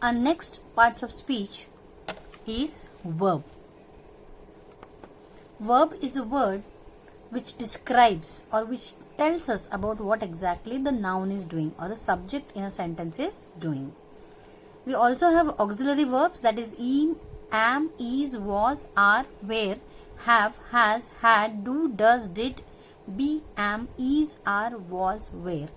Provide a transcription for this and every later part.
Our next parts of speech is verb. Verb is a word which describes or which tells us about what exactly the noun is doing or the subject in a sentence is doing. We also have auxiliary verbs, that is am, is, was, are, were, have, has, had, do, does, did, be, am, is, are, was, were.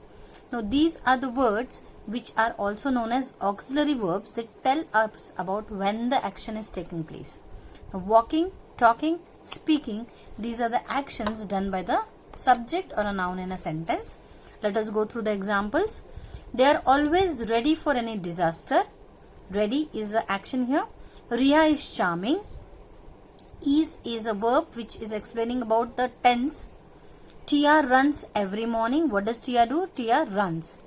Now these are the words which are also known as auxiliary verbs that tell us about when the action is taking place. Now, walking, talking, speaking, these are the actions done by the subject or a noun in a sentence. Let us go through the examples. They are always ready for any disaster. Ready is the action here. Ria is charming. Is a verb which is explaining about the tense. Tia runs every morning. What does Tia do? Tia runs.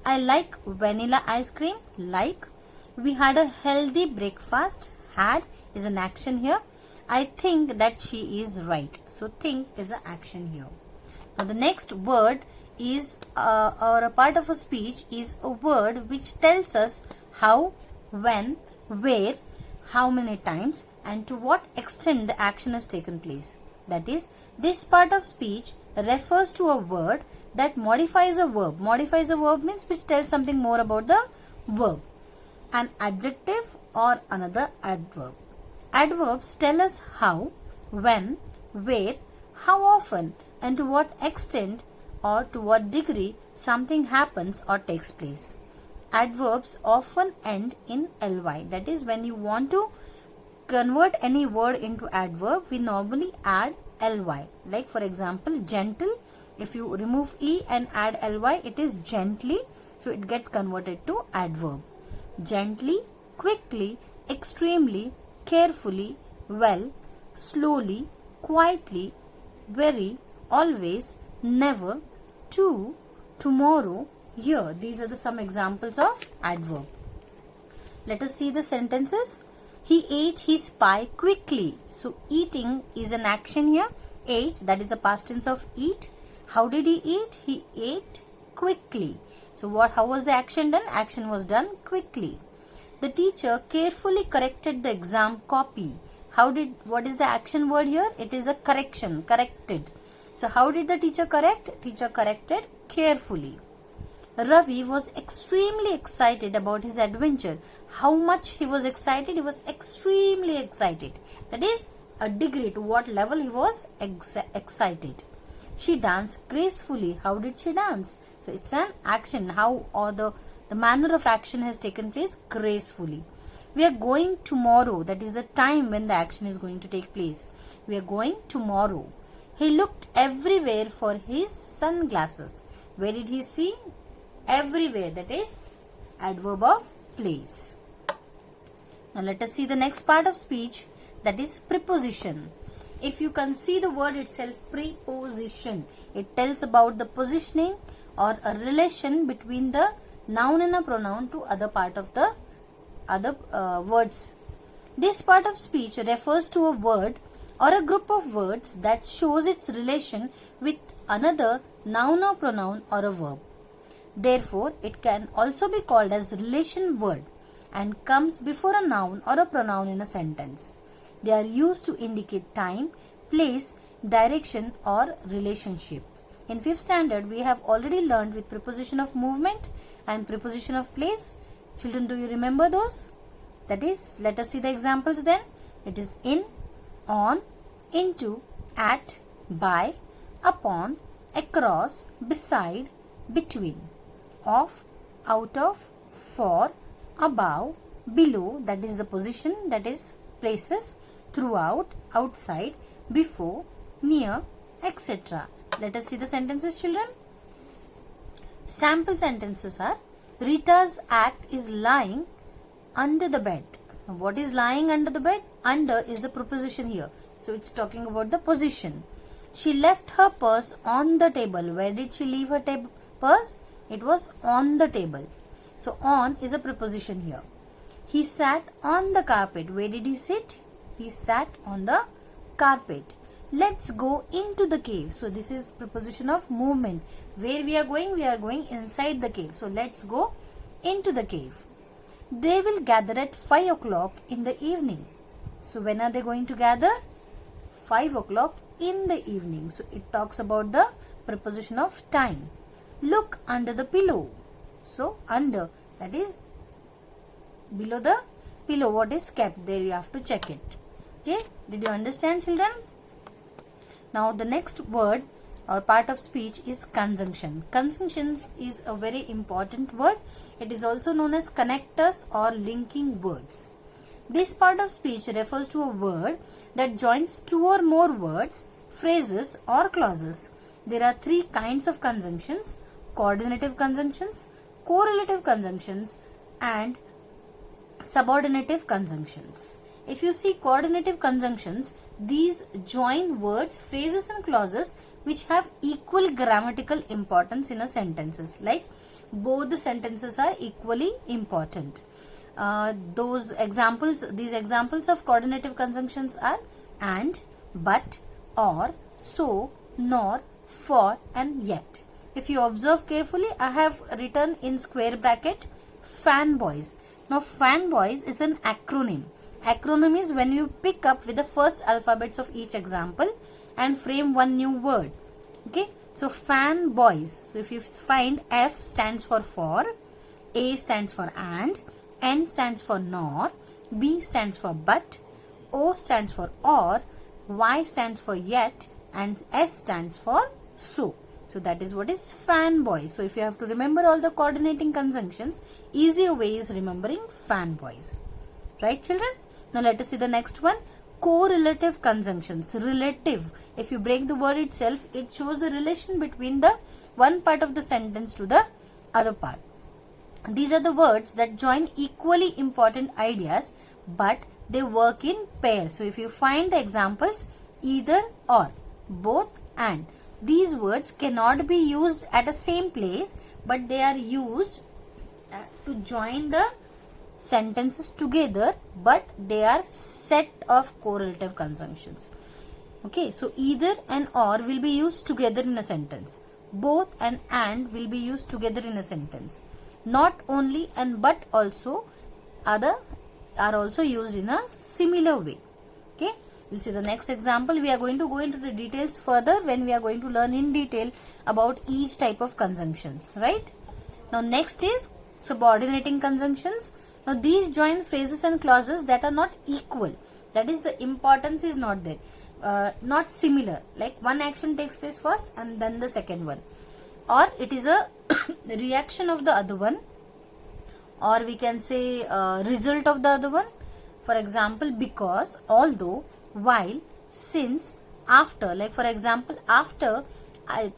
I like vanilla ice cream. Like. We had a healthy breakfast. Had is an action here. I think that she is right. So think is an action here. Now the next word is or a part of a speech is a word which tells us how, when, where, how many times and to what extent the action has taken place. That is, this part of speech refers to a word that modifies a verb. Modifies a verb means which tells something more about the verb. An adjective or another adverb. Adverbs tell us how, when, where, how often and to what extent or to what degree something happens or takes place. Adverbs often end in ly. That is, when you want to convert any word into adverb, we normally add ly. Like for example, gentle. If you remove e and add ly, it is gently. So it gets converted to adverb. Gently, quickly, extremely, carefully, well, slowly, quietly, very, always, never, to, tomorrow, here. These are some examples of adverb. Let us see the sentences. He ate his pie quickly. So eating is an action here. Ate, that is the past tense of eat. How did he eat? He ate quickly. So how was the action done? Action was done quickly. The teacher carefully corrected the exam copy. What is the action word here? It is a correction, corrected. So how did the teacher correct? Teacher corrected carefully. Ravi was extremely excited about his adventure. How much he was excited? He was extremely excited. That is a degree, to what level he was excited. She danced gracefully. How did she dance? So it's an action. How or the manner of action has taken place gracefully. We are going tomorrow. That is the time when the action is going to take place. We are going tomorrow. He looked everywhere for his sunglasses. Where did he see? Everywhere. That is adverb of place. Now let us see the next part of speech, that is preposition. If you can see the word itself, preposition, it tells about the positioning or a relation between the noun and a pronoun to other part of the other words. This part of speech refers to a word or a group of words that shows its relation with another noun or pronoun or a verb. Therefore, it can also be called as relation word and comes before a noun or a pronoun in a sentence. They are used to indicate time, place, direction or relationship. In 5th standard, we have already learned with preposition of movement and preposition of place. Children, do you remember those? That is, let us see the examples then. It is in, on, into, at, by, upon, across, beside, between, of, out of, for, above, below, that is the position, that is places, throughout, outside, before, near, etc. Let us see the sentences, children. Sample sentences are: Rita's act is lying under the bed. Now, what is lying under the bed? Under is the preposition here. So it's talking about the position. She left her purse on the table. Where did she leave her purse? It was on the table. So on is a preposition here. He sat on the carpet. Where did he sit? He sat on the carpet. Let's go into the cave. So this is preposition of movement. Where we are going? We are going inside the cave. So let's go into the cave. They will gather at 5 o'clock in the evening. So when are they going to gather? 5 o'clock in the evening. So it talks about the preposition of time. Look under the pillow. So under, that is below the pillow, what is kept there, you have to check it. Okay, did you understand, children? Now the next word or part of speech is conjunction. Conjunctions is a very important word. It is also known as connectors or linking words. This part of speech refers to a word that joins two or more words, phrases or clauses. There are three kinds of conjunctions: coordinative conjunctions, correlative conjunctions and subordinative conjunctions. If you see coordinative conjunctions, these join words, phrases and clauses which have equal grammatical importance in a sentences. Like both the sentences are equally important. These examples of coordinative conjunctions are and, but, or, so, nor, for and yet. If you observe carefully, I have written in square bracket fanboys. Now fanboys is an acronym. Acronym is when you pick up with the first alphabets of each example and frame one new word. Okay, so fanboys. So if you find F stands for, A stands for and, N stands for nor, B stands for but, O stands for or, Y stands for yet and S stands for so. So that is what is fanboys. So if you have to remember all the coordinating conjunctions, easier way is remembering fanboys. Right, children? Now let us see the next one. Correlative conjunctions. Relative. If you break the word itself, it shows the relation between the one part of the sentence to the other part. These are the words that join equally important ideas, but they work in pairs. So if you find the examples, either or, both and. These words cannot be used at the same place, but they are used to join the sentences together, but they are set of correlative conjunctions. Okay, so either and or will be used together in a sentence. Both and will be used together in a sentence. Not only and but also are also used in a similar way. Okay, we'll see the next example. We are going to go into the details further when we are going to learn in detail about each type of conjunctions. Right? Now next is subordinating conjunctions. Now these join phrases and clauses that are not equal. That is, the importance is not there. Not similar. Like one action takes place first and then the second one. Or it is a reaction of the other one. Or we can say result of the other one. For example, because, although, while, since, after. Like for example, after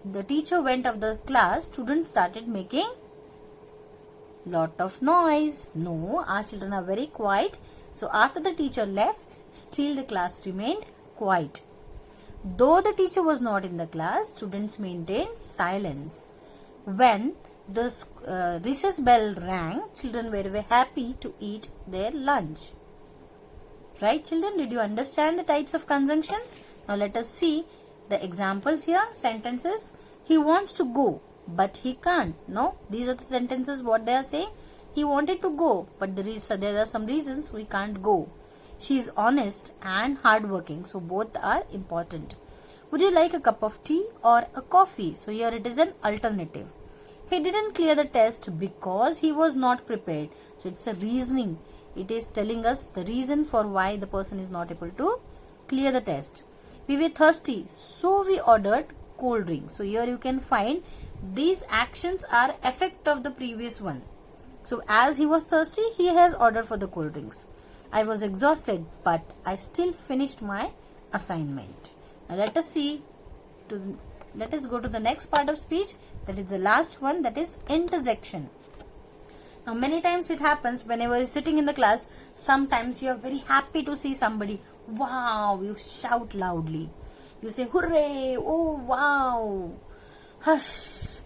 the teacher went of the class, students started making lot of noise. No, our children are very quiet. So after the teacher left, still the class remained quiet. Though the teacher was not in the class, students maintained silence. When the recess bell rang, children were very happy to eat their lunch. Right, children? Did you understand the types of conjunctions? Now let us see the examples here. Sentences. He wants to go, but he can't. No, these are the sentences what they are saying. He wanted to go, but there are some reasons we can't go. She is honest and hardworking. So both are important. Would you like a cup of tea or a coffee? So here it is an alternative. He didn't clear the test because he was not prepared. So it's a reasoning. It is telling us the reason for why the person is not able to clear the test. We were thirsty, so we ordered cold drinks. So here you can find these actions are effect of the previous one. So as he was thirsty, he has ordered for the cold drinks. I was exhausted, but I still finished my assignment. Now let us go to the next part of speech. That is the last one, that is interjection. Now many times it happens whenever you're sitting in the class, sometimes you are very happy to see somebody. Wow, you shout loudly. You say hooray, oh wow. Hush,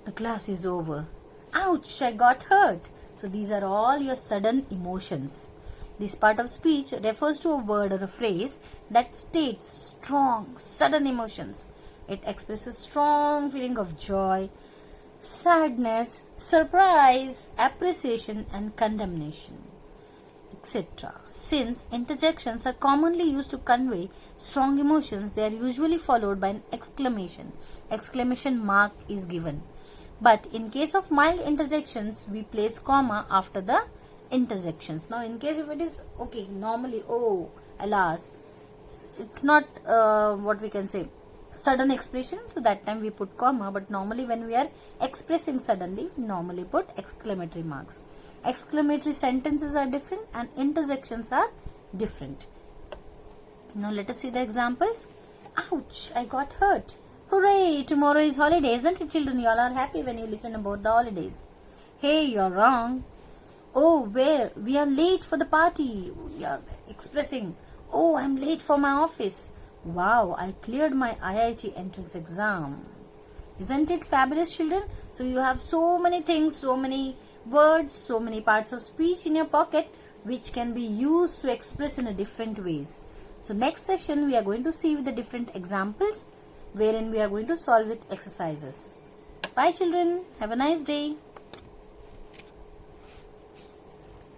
the class is over. Ouch, I got hurt. So these are all your sudden emotions. This part of speech refers to a word or a phrase that states strong, sudden emotions. It expresses strong feeling of joy, sadness, surprise, appreciation, and condemnation, etc. Since interjections are commonly used to convey strong emotions, they are usually followed by an exclamation. Exclamation mark is given. But in case of mild interjections, we place comma after the interjections. Now, in case if it is okay, normally, oh, alas, it's not what we can say sudden expression, so that time we put comma. But normally, when we are expressing suddenly, we normally put exclamatory marks. Exclamatory sentences are different and interjections are different. Now, let us see the examples. Ouch, I got hurt. Hooray, tomorrow is holiday, isn't it, children? You all are happy when you listen about the holidays. Hey, you're wrong. Oh, where? We are late for the party. We are expressing, oh, I'm late for my office. Wow, I cleared my IIT entrance exam. Isn't it fabulous, children? So you have so many things, so many words, so many parts of speech in your pocket which can be used to express in a different ways. So next session we are going to see with the different examples wherein we are going to solve with exercises. Bye children. Have a nice day.